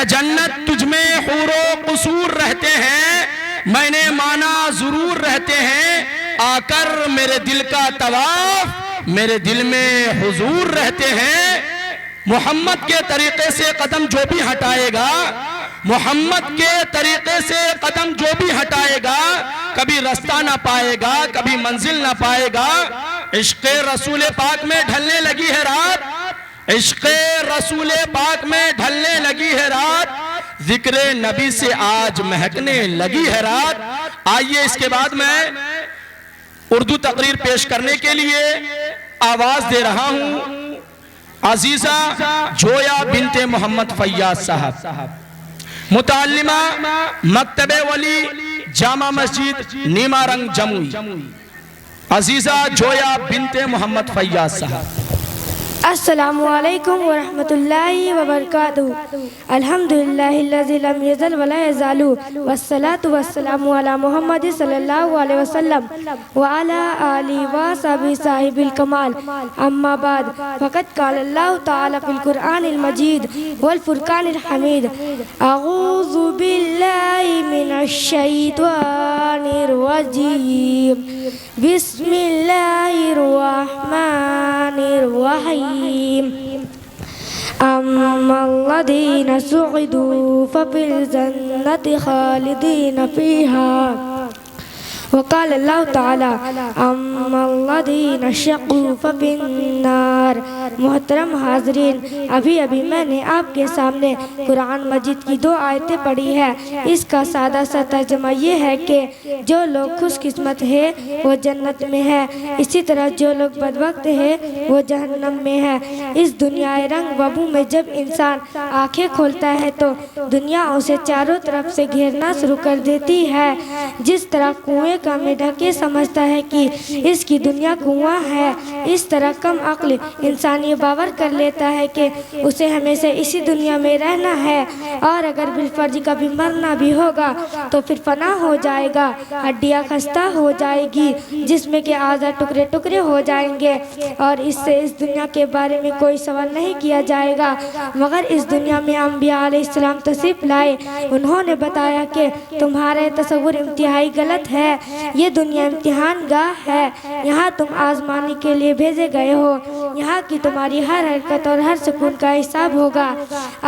اے جنت تجھ میں حور و قصور رہتے ہیں، میں نے مانا ضرور رہتے ہیں، آ کر میرے دل کا طواف، میرے دل میں حضور رہتے ہیں۔ محمد کے طریقے سے قدم جو بھی ہٹائے گا، محمد کے طریقے سے قدم جو بھی ہٹائے گا، کبھی رستہ نہ پائے گا، کبھی منزل نہ پائے گا۔ عشق رسول پاک میں ڈھلنے لگی ہے رات، عشق رسول پاک میں ڈھلنے لگی ہے رات، ذکر نبی سے آج مہکنے لگی ہے رات۔ آئیے اس کے بعد میں اردو تقریر پیش کرنے کے لیے آواز دے رہا ہوں عزیزہ جویا بنت محمد فیاض صاحب، متعلمہ مکتب ولی جامع مسجد نیما رنگ جموئی۔ عزیزہ جویا بنت محمد فیاض صاحب۔ السلام علیکم ورحمۃ اللہ وبرکاتہ۔ الحمدللہ الذی لم یزل ولا یزال والصلاة والسلام علی محمد صلی اللہ علیہ وسلم وعلی آلہ وصحبہ صاحب الکمال، اما بعد فقد قال اللہ تعالی فی القرآن المجید والفرقان الحمید، اعوذ باللہ من الشیطان الرجیم، بسم اللہ الرحمن الرحیم۔ أما الذين سعدوا ففي الجنة خالدين فيها، وقال اللہ تعالی اما الذین شقوا ففی النار۔ محترم حاضرین، ابھی میں نے آپ کے سامنے قرآن مجید کی 2 آیتیں پڑھی ہے۔ اس کا سادہ سا ترجمہ یہ ہے کہ جو لوگ خوش قسمت ہے وہ جنت میں ہے، اسی طرح جو لوگ بدبخت ہے وہ جہنم میں ہے۔ اس دنیا رنگ ببو میں جب انسان آنکھیں کھولتا ہے تو دنیا اسے چاروں طرف سے گھیرنا شروع کر دیتی ہے۔ جس طرح کنویں کا ڈھکے سمجھتا ہے کہ اس کی دنیا کنواں ہے، اس طرح کم عقل انسان یہ باور کر لیتا ہے کہ اسے ہمیشہ اسی دنیا میں رہنا ہے، اور اگر بالفرض کبھی مرنا بھی ہوگا تو پھر فنا ہو جائے گا، ہڈیاں خستہ ہو جائے گی، جسم کے اعضاء ٹکڑے ٹکڑے ہو جائیں گے، اور اس سے اس دنیا کے بارے میں کوئی سوال نہیں کیا جائے گا۔ مگر اس دنیا میں انبیاء علیہ السلام تشریف لائے، انہوں نے بتایا کہ تمہارے تصور انتہائی غلط ہے، یہ دنیا امتحان گاہ ہے، یہاں تم آزمانے کے لیے بھیجے گئے ہو، یہاں کی تمہاری ہر حرکت اور ہر سکون کا حساب ہوگا۔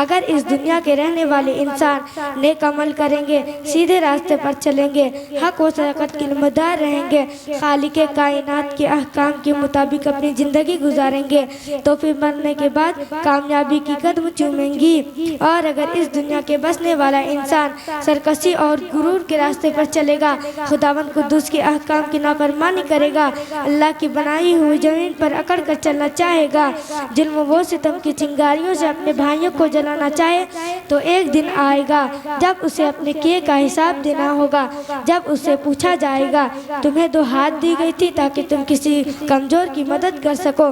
اگر اس دنیا کے رہنے والے انسان نیک عمل کریں گے، سیدھے راستے پر چلیں گے، حق و صداقت کے نمودار رہیں گے، خالق کائنات کے احکام کے مطابق اپنی زندگی گزاریں گے، تو پھر مرنے کے بعد کامیابی کی قدم چومیں گی۔ اور اگر اس دنیا کے بسنے والا انسان سرکشی اور غرور کے راستے پر چلے گا، خداوند قدوس کے احکام کی نافرمانی کرے گا، اللہ کی بنائی ہوئی زمین پر اکڑ کر چلنا چاہے گا، ظلم و ستم کی چنگاریوں سے اپنے بھائیوں کو جلانا چاہے، تو ایک دن آئے گا جب اسے اپنے کیے کا حساب دینا ہوگا، جب اسے پوچھا جائے گا تمہیں 2 ہاتھ دی گئی تھی تاکہ تم کسی کمزور کی مدد کر سکو،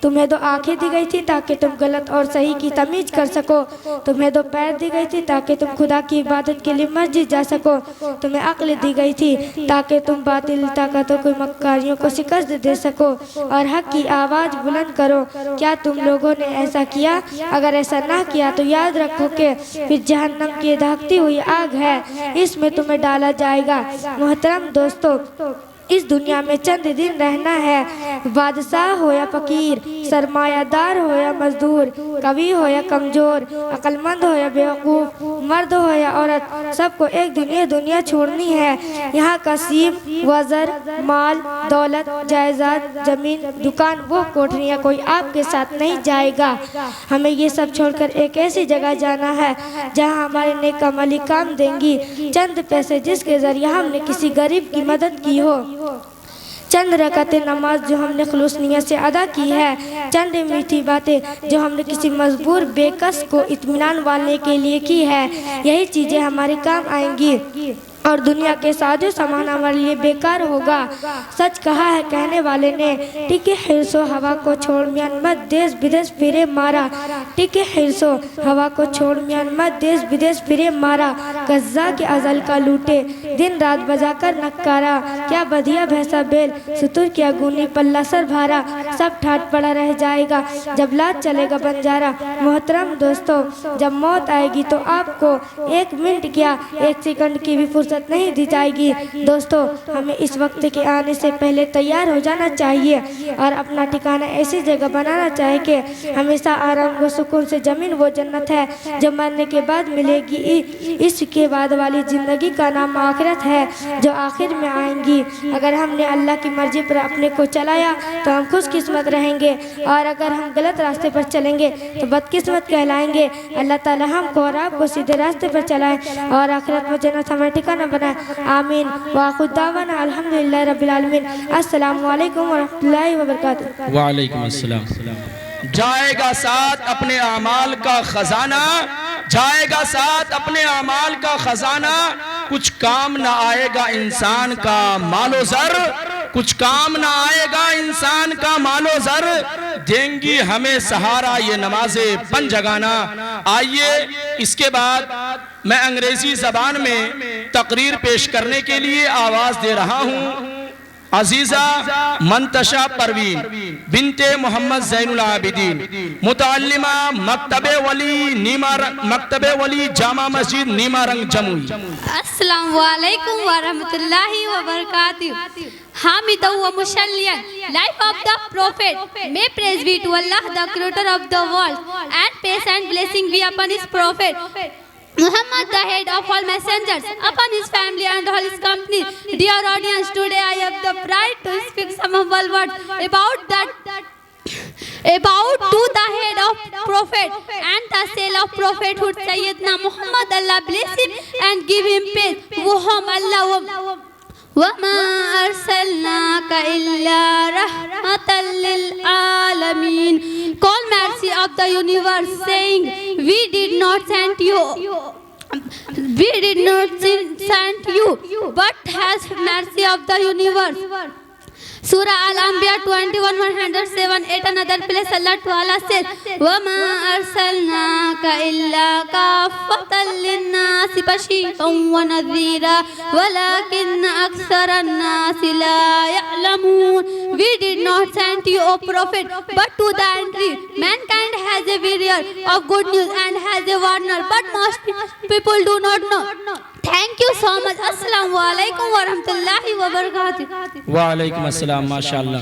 تمہیں 2 آنکھیں دی گئی تھی تاکہ تم غلط اور صحیح کی تمیز کر سکو، تمہیں 2 پیر دی گئی تھی تاکہ تم خدا کی عبادت کے لیے مسجد جا سکو، تمہیں عقل دی گئی تھی تاکہ تم باطل طاقتوں کو مکاریوں کو شکست دے سکو اور حق کی آواز بلند کرو۔ کیا تم لوگوں نے ایسا کیا؟ اگر ایسا نہ کیا تو یاد رکھو کہ پھر جہنم کی دھاکتی ہوئی آگ ہے، اس میں تمہیں ڈالا جائے گا۔ محترم دوستو، اس دنیا میں چند دن رہنا ہے، بادشاہ ہو یا فقیر، سرمایہ دار ہو یا مزدور، قوی ہو یا کمزور، عقل مند ہو یا بیوقوف، مرد ہو یا عورت، سب کو ایک دن یہ دنیا چھوڑنی ہے۔ یہاں کا سیب، وزر، مال، دولت، جائیداد، زمین، دکان، وہ کوٹھریاں کوئی آپ کے ساتھ نہیں جائے گا۔ ہمیں یہ سب چھوڑ کر ایک ایسی جگہ جانا ہے جہاں ہمارے نیک عملی کام دیں گی، چند پیسے جس کے ذریعہ ہم نے کسی غریب کی مدد کی ہو، چند رکعت نماز جو ہم نے خلوص نیت سے ادا کی ہے، چند میٹھی باتیں جو ہم نے کسی مجبور بے کس کو اطمینان والنے کے لیے کی ہے، یہی چیزیں ہمارے کام آئیں گی۔ اور دنیا کے ساز و سامان ہمارے لیے بیکار ہوگا۔ سچ کہا ہے کہنے والے نے، ٹکے حرص و ہوا کو چھوڑ میان مت دیس بدیس پھرے مارا، ٹکے حرص و ہوا کو چھوڑ میان مت دیس بدیس پھرے مارا، قضا کے ازل کا لوٹے دن رات بجا کر نکارا، کیا بدیا بھیسا بیل ستر کیا گونی پلہ سر بھارا، سب ٹھاٹ پڑا رہ جائے گا جب لات چلے گا بنجارا۔ محترم دوستو، جب موت آئے گی تو آپ کو ایک منٹ کیا ایک سیکنڈ کی بھی فرصت نہیں دی جائے گی۔ دوستو، ہمیں اس وقت کے آنے سے پہلے تیار ہو جانا چاہیے اور اپنا ٹھکانہ ایسی جگہ بنانا چاہیے کہ ہمیشہ آرام و سکون سے زمین وہ جنت ہے جو مرنے کے بعد ملے گی۔ اس کے بعد والی زندگی کا نام آخرت ہے جو آخر میں آئیں گی۔ اگر ہم نے اللہ کی مرضی پر اپنے کو چلایا تو ہم خوش قسمت رہیں گے، اور اگر ہم غلط راستے پر چلیں گے تو بدقسمت کہلائیں گے۔ اللہ تعالی ہم کو اور آپ کو سیدھے راستے پر چلائے اور آخرت میں جنت ہمارا ٹھکانہ بنائے، آمین۔ وآخر دعوانا الحمدللہ رب العالمین۔ السلام علیکم ورحمۃ اللہ وبرکاتہ۔ وعلیکم السلام۔ جائے گا ساتھ اپنے اعمال کا خزانہ، جائے گا ساتھ اپنے اعمال کا خزانہ، کچھ کام نہ آئے گا انسان کا مال و زر، کچھ کام نہ آئے گا انسان کا مال و زر، دیں گی ہمیں سہارا یہ نمازیں پن جگانا۔ آئیے اس کے بعد میں انگریزی زبان میں تقریر پیش کرنے کے لیے آواز دے رہا ہوں۔ عزیزہ منتشا پروین بنت محمد زین العابدین، متعلمہ مکتب ولی جامع مسجد نیما رنگ جموئی۔ السلام علیکم ورحمۃ اللہ وبرکاتہ۔ حامد و مشلیان life of the prophet, may praise be to Allah the creator of the world, and peace and blessing be upon his prophet Muhammad, the head of all messengers, upon his family and all his company. Dear audience, today I have the pride to speak some humble words about to the head of prophet and the seal of prophethood, Sayyidina Muhammad. Allah bless him and give him peace. Whom Allah وَمَا أَرْسَلْنَاكَ إِلَّا رَحْمَةً لِلْعَالَمِينَ. Call mercy of the universe, saying, we did not send you, but has mercy of the universe. Surah Al-Anbiya 21:107. At another place Allah Ta'ala says, وَمَا أَرْسَلْنَاكَ إِلَّا كَافَّةً لِلنَّاسِ بَشِيرًا وَنَذِيرًا وَلَكِنَّ أَكْثَرَ النَّاسِ لَا يَعْلَمُونَ. We did not send you, O Prophet, but to the entry. Mankind has a barrier of good news and has a warner, but most people do not know. Thank you so much. Assalamu alaikum wa rahmatullahi wa barakatuh. وعلیکم السلام، ماشاءاللہ۔